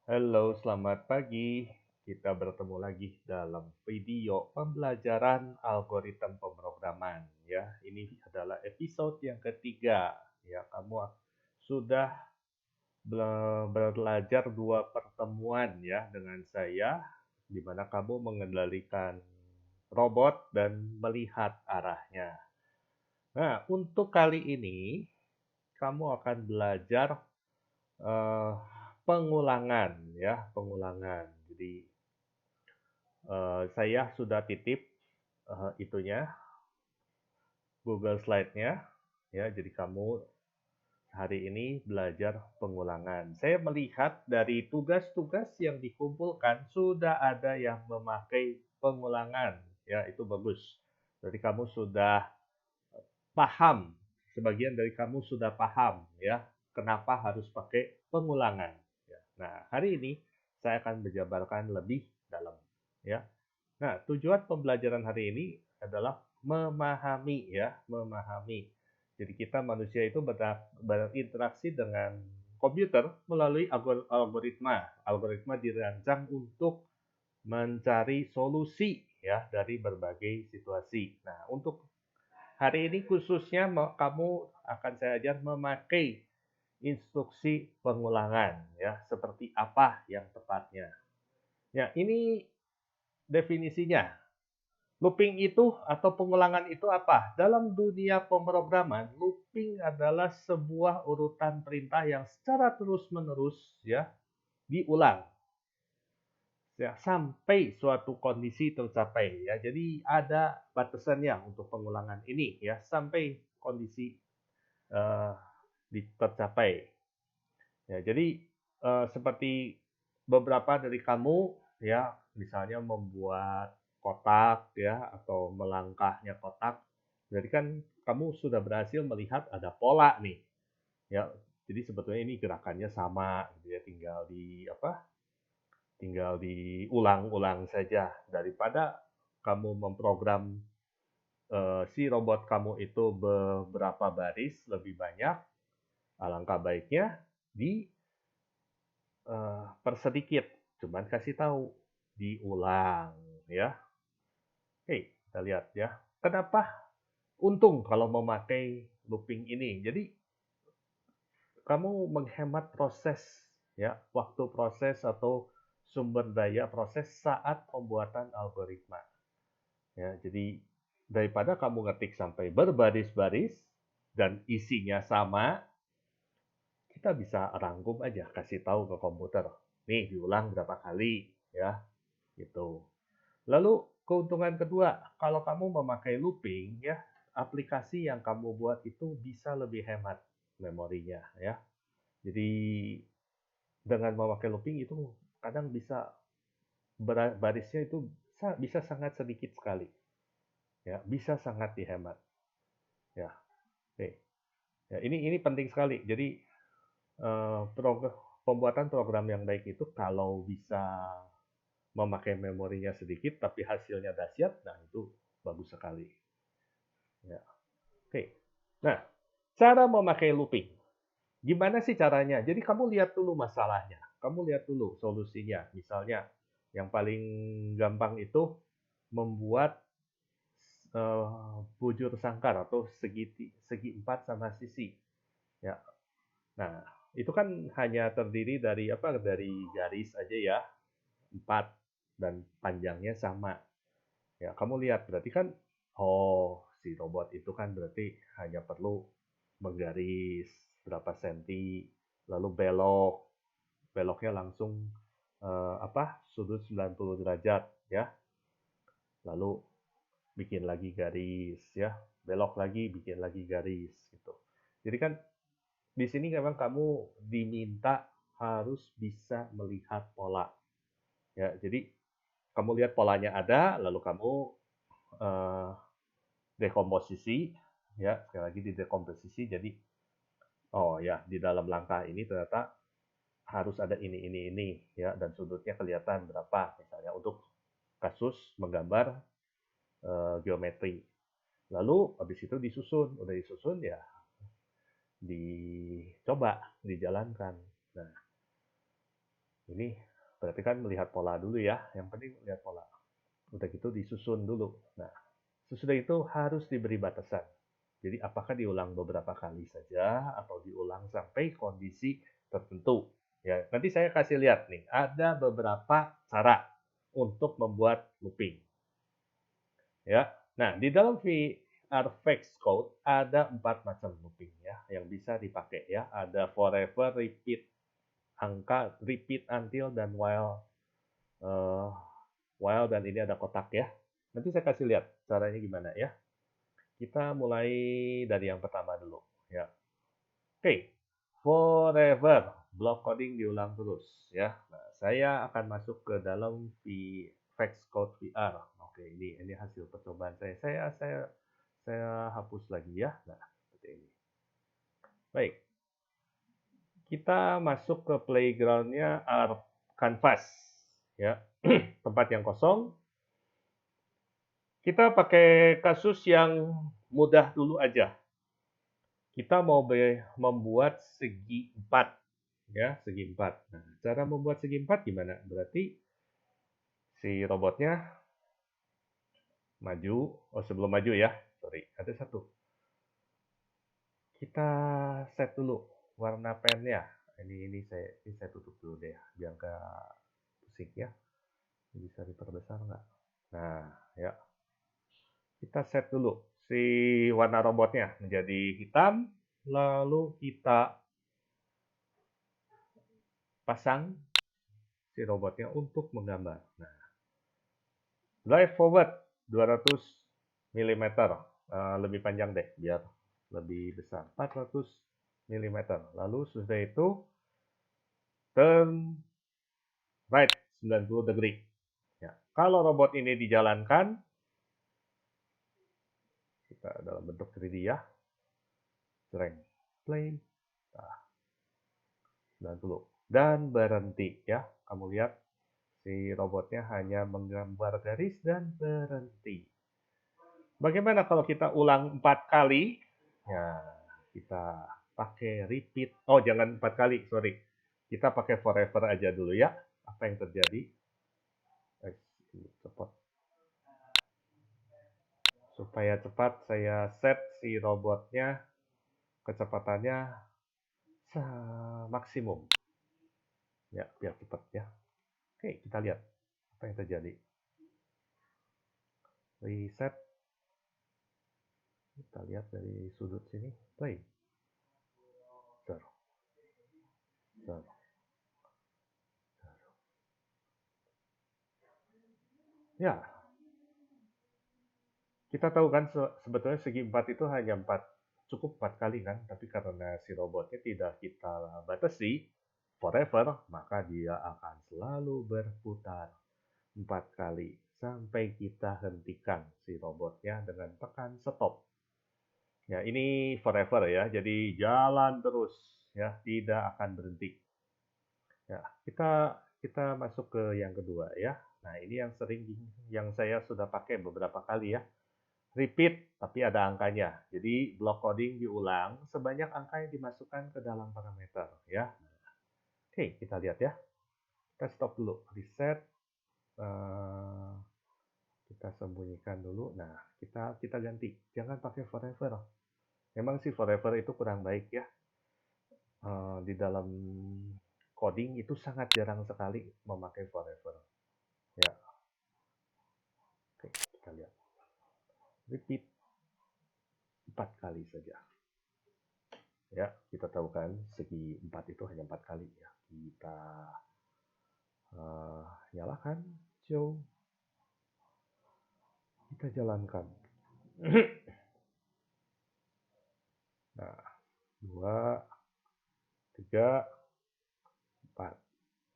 Halo, selamat pagi. Kita bertemu lagi dalam video pembelajaran algoritma pemrograman ya. Ini adalah episode yang ketiga. Ya, kamu sudah belajar dua pertemuan ya dengan saya di mana kamu mengendalikan robot dan melihat arahnya. Nah, untuk kali ini kamu akan belajar eh, pengulangan ya, pengulangan. Jadi saya sudah titip itunya Google Slide-nya ya. Jadi kamu hari ini belajar pengulangan. Saya melihat dari tugas-tugas yang dikumpulkan sudah ada yang memakai pengulangan ya, itu bagus. Jadi kamu sudah paham, sebagian dari kamu sudah paham ya kenapa harus pakai pengulangan ya. Nah, hari ini saya akan menjabarkan lebih dalam ya. Nah, tujuan pembelajaran hari ini adalah memahami ya, memahami. Jadi kita manusia itu berinteraksi dengan komputer melalui algoritma. Algoritma dirancang untuk mencari solusi ya dari berbagai situasi. Nah, untuk hari ini khususnya kamu akan saya ajar memakai instruksi pengulangan ya, seperti apa yang tepatnya. Ya, ini definisinya. Looping itu atau pengulangan itu apa? Dalam dunia pemrograman, looping adalah sebuah urutan perintah yang secara terus-menerus ya diulang ya sampai suatu kondisi tercapai ya. Jadi ada batasannya untuk pengulangan ini ya sampai kondisi eh, tercapai. Ya, jadi seperti beberapa dari kamu ya, misalnya membuat kotak ya atau melangkahnya kotak. Jadi kan kamu sudah berhasil melihat ada pola nih. Ya, jadi sebetulnya ini gerakannya sama gitu ya, tinggal di apa? Tinggal diulang-ulang saja daripada kamu memprogram si robot kamu itu beberapa baris lebih banyak, alangkah baiknya di persedikit, cuman kasih tahu, diulang ya. Oke, kita lihat ya. Kenapa untung kalau memakai looping ini? Jadi kamu menghemat proses ya, waktu proses atau sumber daya proses saat pembuatan algoritma. Ya, jadi daripada kamu ngetik sampai berbaris-baris dan isinya sama, kita bisa rangkum aja, kasih tahu ke komputer. Nih, diulang berapa kali ya, gitu. Lalu keuntungan kedua, kalau kamu memakai looping ya, aplikasi yang kamu buat itu bisa lebih hemat memorinya ya. Jadi dengan memakai looping itu kadang bisa barisnya itu bisa sangat sedikit sekali. Ya, bisa sangat dihemat. Ya. Oke. Ya, ini penting sekali. Jadi pembuatan program yang baik itu kalau bisa memakai memorinya sedikit tapi hasilnya dahsyat, nah itu bagus sekali. Ya. Oke. Nah, cara memakai looping. Gimana sih caranya? Jadi kamu lihat dulu masalahnya. Kamu lihat dulu solusinya. Misalnya, yang paling gampang itu membuat bujur sangkar atau segi empat sama sisi. Ya. Nah, itu kan hanya terdiri dari apa? Dari garis aja ya, empat dan panjangnya sama. Ya, kamu lihat berarti kan, oh si robot itu kan berarti hanya perlu menggaris berapa senti, lalu beloknya langsung apa? Sudut 90 derajat ya. Lalu bikin lagi garis ya, belok lagi bikin lagi garis gitu. Jadi kan di sini memang kamu diminta harus bisa melihat pola ya. Jadi kamu lihat polanya ada, lalu kamu eh, dekomposisi ya, sekali lagi di dekomposisi. Jadi oh ya, di dalam langkah ini ternyata harus ada ini ya, dan sudutnya kelihatan berapa misalnya untuk kasus menggambar geometri. Lalu habis itu disusun, udah disusun ya dicoba, dijalankan. Nah, Ini berarti kan melihat pola dulu ya, yang penting melihat pola. Udah gitu disusun dulu. Nah, sesudah itu harus diberi batasan. Jadi apakah diulang beberapa kali saja atau diulang sampai kondisi tertentu. Ya, nanti saya kasih lihat nih, ada beberapa cara untuk membuat looping. Ya. Nah, di dalam VRFX Code ada 4 macam looping ya yang bisa dipakai ya. Ada forever, repeat, angka, repeat until, dan eh, while, dan ini ada kotak ya. Nanti saya kasih lihat caranya gimana ya. Kita mulai dari yang pertama dulu ya. Oke, forever block coding diulang terus ya. Nah, saya akan masuk ke dalam VFX Code VR. Oke, ini hasil percobaan saya. Saya hapus lagi ya. Nah, seperti ini. Baik, kita masuk ke playgroundnya canvas ya. Tempat yang kosong. Kita pakai kasus yang mudah dulu aja. Kita mau membuat segi 4 ya, segi 4. Nah, cara membuat segi 4 gimana? Berarti si robotnya maju, sebelum maju ya, sorry, ada satu. Kita set dulu warna pennya. Ini saya tutup dulu deh, biar nggak pusing ya. Bisa diperbesar nggak? Nah, ya. Kita set dulu si warna robotnya menjadi hitam, lalu kita pasang si robotnya untuk menggambar. Nah, drive forward 200 mm, lebih panjang deh biar lebih besar, 400 mm. Lalu sudah itu turn right 90 degree. Ya. Kalau robot ini dijalankan, kita dalam bentuk 3D ya, strength play, nah, 90 dan berhenti ya. Kamu lihat si robotnya hanya menggambar garis dan berhenti. Bagaimana kalau kita ulang 4 kali? Ya, kita pakai repeat. Oh, jangan 4 kali, sorry. Kita pakai forever aja dulu ya. Apa yang terjadi? Cepat. Supaya cepat, saya set si robotnya kecepatannya maksimum. Ya, biar cepat ya. Oke, kita lihat apa yang terjadi. Reset. Kita lihat dari sudut sini. Play. Zero. Zero. Ya, kita tahu kan sebetulnya segi 4 itu hanya 4, cukup 4 kali kan, tapi karena si robotnya tidak kita batasi forever, maka dia akan selalu berputar 4 kali sampai kita hentikan si robotnya dengan tekan stop. Ya, ini forever ya, jadi jalan terus ya, tidak akan berhenti. Ya, kita masuk ke yang kedua ya. Nah, ini yang saya sudah pakai beberapa kali ya. Repeat, tapi ada angkanya. Jadi block coding diulang sebanyak angka yang dimasukkan ke dalam parameter ya. Oke, kita lihat ya. Kita stop dulu, reset. Kita sembunyikan dulu. Nah, kita ganti. Jangan pakai forever. Memang sih forever itu kurang baik ya. Di dalam coding itu sangat jarang sekali memakai forever. Ya. Oke, kita lihat. Repeat 4 kali saja. Ya, kita tahu kan segi 4 itu hanya 4 kali ya. Kita nyalakan, show. Kita jalankan. Nah, 2, 3, 4.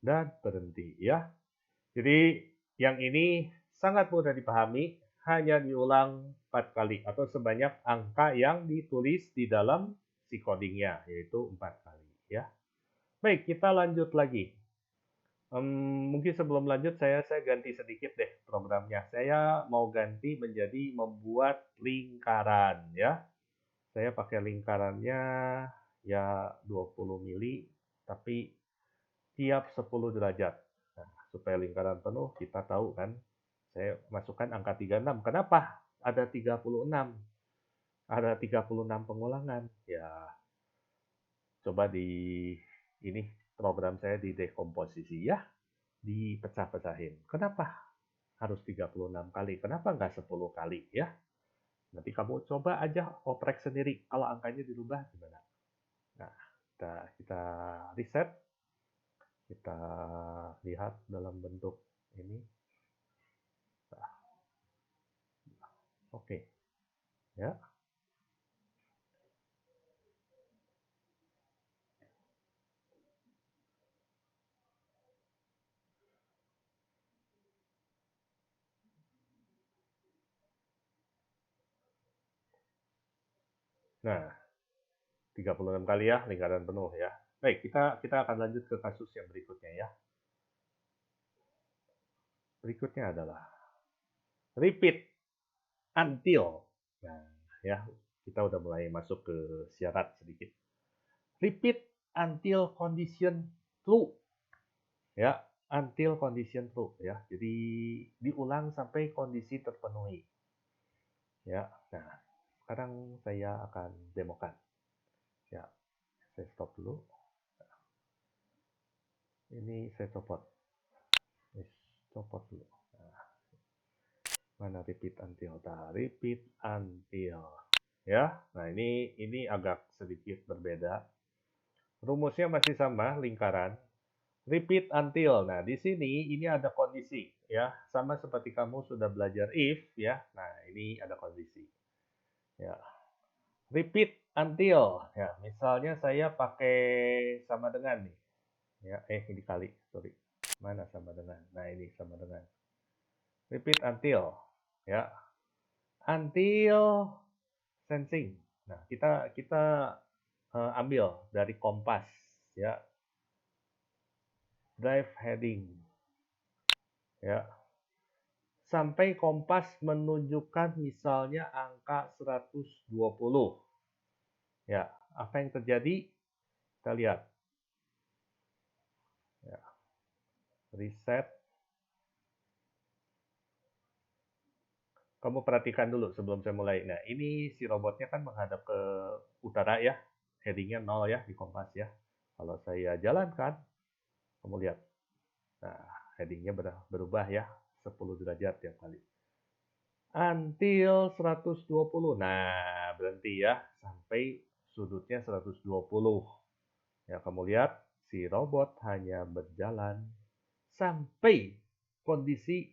Dan berhenti ya. Jadi yang ini sangat mudah dipahami, hanya diulang 4 kali atau sebanyak angka yang ditulis di dalam si codingnya, yaitu 4 kali ya. Baik, kita lanjut lagi. Mungkin sebelum lanjut saya ganti sedikit deh programnya. Saya mau ganti menjadi membuat lingkaran ya. Saya pakai lingkarannya ya 20 mili, tapi tiap 10 derajat. Nah, supaya lingkaran penuh kita tahu kan, saya masukkan angka 36. Kenapa ada 36? Ada 36 pengulangan. Ya, coba di ini program saya di dekomposisi ya, dipecah-pecahin. Kenapa harus 36 kali? Kenapa nggak 10 kali ya? Nanti kamu coba aja oprek sendiri. Kalau angkanya dirubah gimana? Nah, kita reset, kita lihat dalam bentuk ini. Nah, oke, ya. Nah, 36 kali ya lingkaran penuh ya. Baik, kita akan lanjut ke kasus yang berikutnya ya. Berikutnya adalah repeat until. Nah, ya, kita udah mulai masuk ke syarat sedikit. Repeat until condition true. Ya, until condition true ya. Jadi diulang sampai kondisi terpenuhi. Ya. Nah, sekarang saya akan demokan. Ya, saya stop dulu. Ini saya copot. Copot dulu. Nah, mana repeat until? Nah, repeat until. Ya, nah ini agak sedikit berbeda. Rumusnya masih sama, lingkaran. Repeat until. Nah, di sini ini ada kondisi ya, sama seperti kamu sudah belajar if ya. Nah, ini ada kondisi. Ya. Repeat until. Ya, misalnya saya pakai sama dengan nih. Ya, ini kali, sorry. Mana sama dengan? Nah, ini sama dengan. Repeat until. Ya. Until sensing. Nah, kita ambil dari kompas ya. Drive heading. Ya. Sampai kompas menunjukkan misalnya angka 120. Ya, apa yang terjadi? Kita lihat. Ya. Reset. Kamu perhatikan dulu sebelum saya mulai. Nah, ini si robotnya kan menghadap ke utara ya. Headingnya 0 ya di kompas ya. Kalau saya jalankan, kamu lihat. Nah, headingnya berubah ya. 10 derajat tiap kali. Until 120. Nah, berhenti ya. Sampai sudutnya 120. Ya, kamu lihat, si robot hanya berjalan sampai kondisi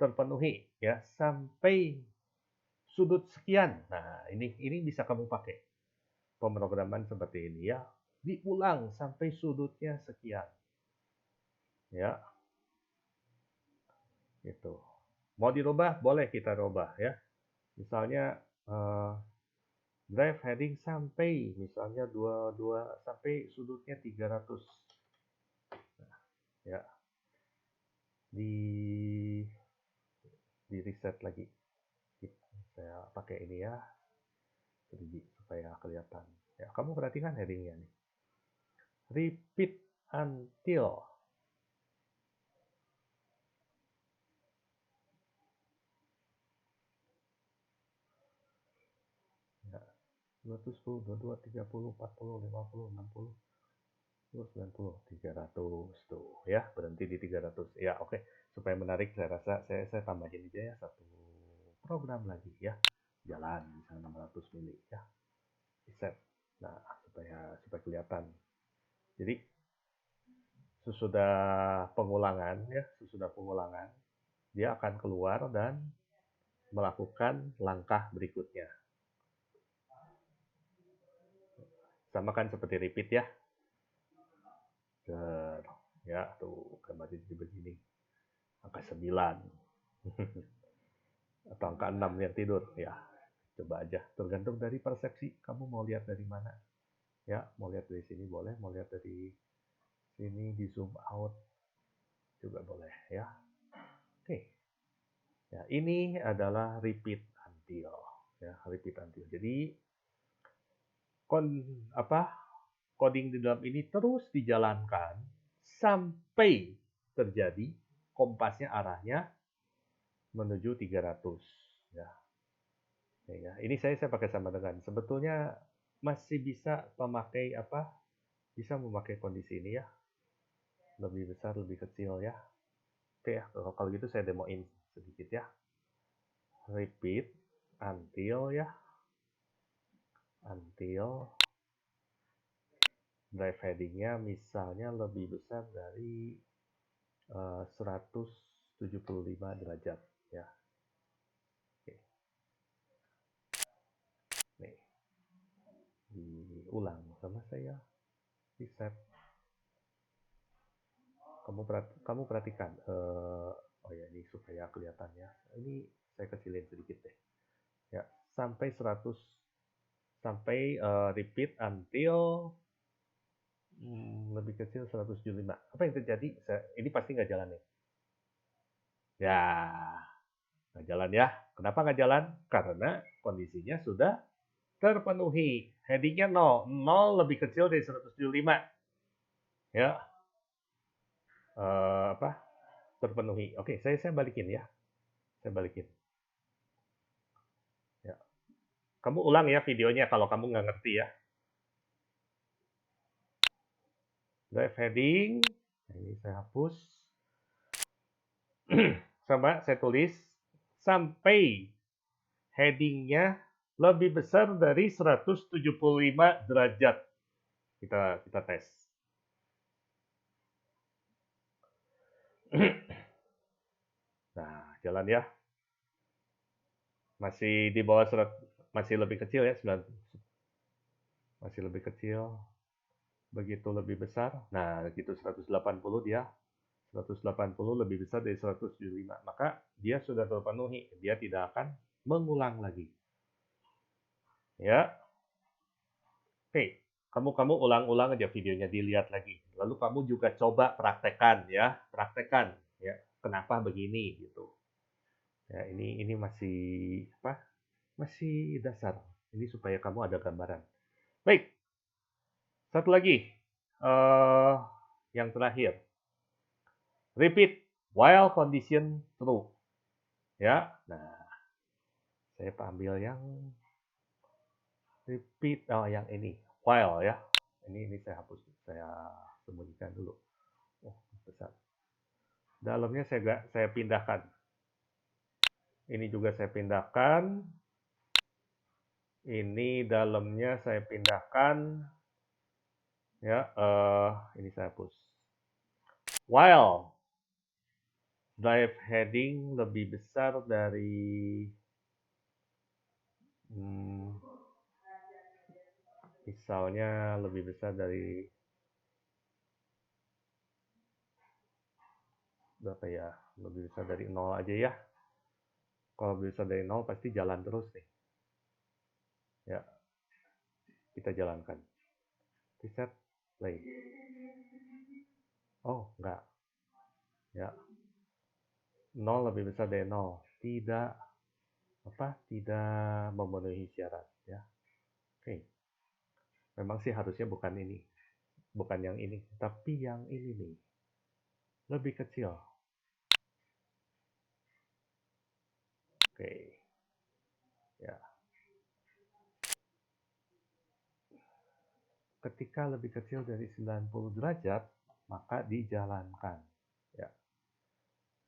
terpenuhi. Ya, sampai sudut sekian. Nah, ini bisa kamu pakai. Pemrograman seperti ini ya. Diulang sampai sudutnya sekian. Ya, gitu. Mau dirubah? Boleh kita rubah ya. Misalnya drive heading sampai misalnya 22 sampai sudutnya 300. Nah, ya. Di reset lagi. Saya pakai ini ya. Supaya kelihatan. Ya, kamu perhatikan headingnya nih. Repeat until. Ya, 210, 22, 30, 40, 50, 60, 90, 300 tuh ya, berhenti di 300. Ya, oke. Supaya menarik saya rasa saya tambahin aja ya satu program lagi ya. Jalan misalnya 600 mili ya. Reset. Nah, supaya kelihatan. Jadi sesudah pengulangan dia akan keluar dan melakukan langkah berikutnya. Sama kan seperti repeat ya. Ya, tuh gambar jadi begini. Angka 9. Atau angka 6 yang tidur. Ya, coba aja. Tergantung dari persepsi. Kamu mau lihat dari mana. Ya, mau lihat dari sini boleh. Mau lihat dari sini di zoom out juga boleh ya. Oke. Ya, ini adalah repeat until. Ya, repeat until. Jadi coding di dalam ini terus dijalankan sampai terjadi kompasnya arahnya menuju 300 ya. Ya, ini saya pakai sama dengan. Sebetulnya masih bisa memakai apa? Bisa memakai kondisi ini ya. Lebih besar, lebih kecil ya. Oke ya, kalau gitu saya demoin sedikit ya. Repeat until ya. Until drive headingnya misalnya lebih besar dari 175 derajat ya. Oke. Nih, diulang sama saya. Reset. Kamu perhatikan. Oh ya, ini supaya kelihatannya. Ini saya kecilin sedikit deh. Ya, sampai 100 sampai repeat until lebih kecil 175. Apa yang terjadi? Ini pasti nggak jalan nih. Ya, nggak jalan ya. Kenapa nggak jalan? Karena kondisinya sudah terpenuhi. Headingnya 0. 0 lebih kecil dari 175. Ya, apa? Terpenuhi. Oke, saya balikin ya. Saya balikin. Ya. Kamu ulang ya videonya kalau kamu nggak ngerti ya. Drive heading. Ini saya hapus. Sama saya tulis sampai headingnya lebih besar dari 175 derajat. Kita tes. Nah, jalan ya. Masih di bawah masih lebih kecil ya, masih lebih kecil. Begitu lebih besar. Nah, gitu 180 dia. 180 lebih besar dari 175. Maka dia sudah terpenuhi. Dia tidak akan mengulang lagi. Ya. Oke, kamu ulang-ulang aja videonya, dilihat lagi. Lalu kamu juga coba praktekkan ya, praktekkan ya. Kenapa begini gitu. Ya, ini masih apa? Masih dasar. Ini supaya kamu ada gambaran. Baik. Satu lagi. Yang terakhir. Repeat while condition true. Ya. Nah, saya ambil yang repeat yang ini. While ya. Ini saya hapus. Saya sembunyikan dulu. Oh, besar. Dalamnya saya pindahkan. Ini juga saya pindahkan. Ini dalamnya saya pindahkan. Ya, ini saya hapus. While drive heading lebih besar dari misalnya lebih besar dari berapa ya? Lebih besar dari 0 aja ya. Kalau lebih besar dari 0 pasti jalan terus nih. Ya. Kita jalankan. Reset, play. Oh, enggak. Ya. 0 lebih besar dari 0. Tidak memenuhi syarat ya. Oke. Memang sih harusnya bukan ini. Bukan yang ini, tapi yang ini nih. Lebih kecil. Oke. Ya. Ketika lebih kecil dari 90 derajat, maka dijalankan. Ya.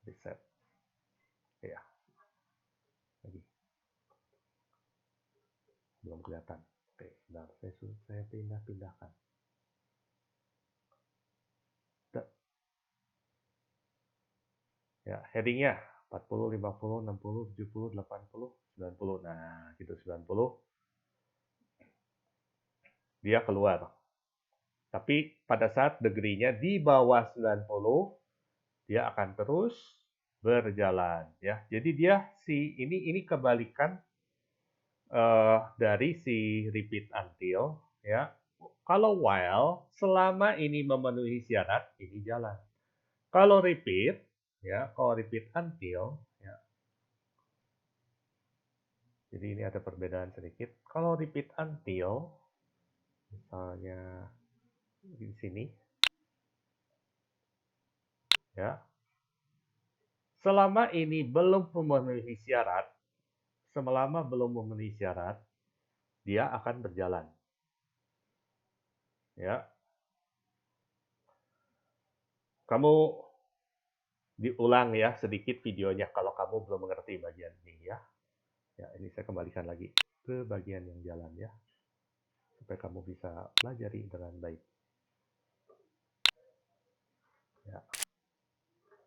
Reset. Ya. Lagi. Belum kelihatan. Oke, sebentar. Saya pindahkan. Ya, headingnya 40, 50, 60, 70, 80, 90. Nah, gitu 90. Dia keluar. Tapi pada saat degree-nya di bawah 90, dia akan terus berjalan ya. Jadi dia ini kebalikan dari si repeat until ya. Kalau while selama ini memenuhi syarat ini jalan. Kalau repeat ya, kalau repeat until ya. Jadi ini ada perbedaan sedikit. Kalau repeat until misalnya di sini Ya. Selama ini belum memenuhi syarat, selama belum memenuhi syarat, dia akan berjalan. Ya. Kamu diulang ya sedikit videonya kalau kamu belum mengerti bagian ini ya. Ya, ini saya kembalikan lagi ke bagian yang jalan ya, supaya kamu bisa pelajari dengan baik. Ya.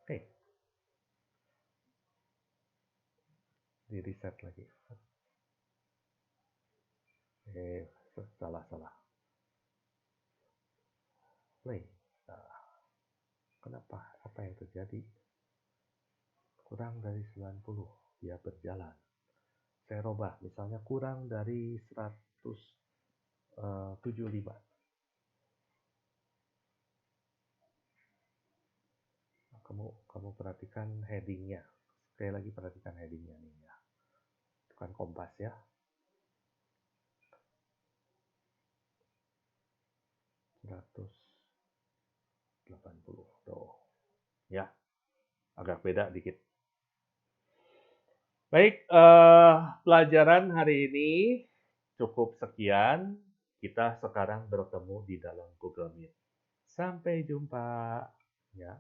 Oke. Di reset lagi. Salah. Play. Nah, kenapa? Apa yang terjadi? Kurang dari 90, dia berjalan. Saya robah, misalnya kurang dari 175. Kamu perhatikan headingnya. Sekali lagi perhatikan headingnya nih ya. Bukan kompas ya. 180. Tuh. Ya, agak beda dikit. Baik, pelajaran hari ini cukup sekian. Kita sekarang bertemu di dalam Google Meet. Sampai jumpa. Ya.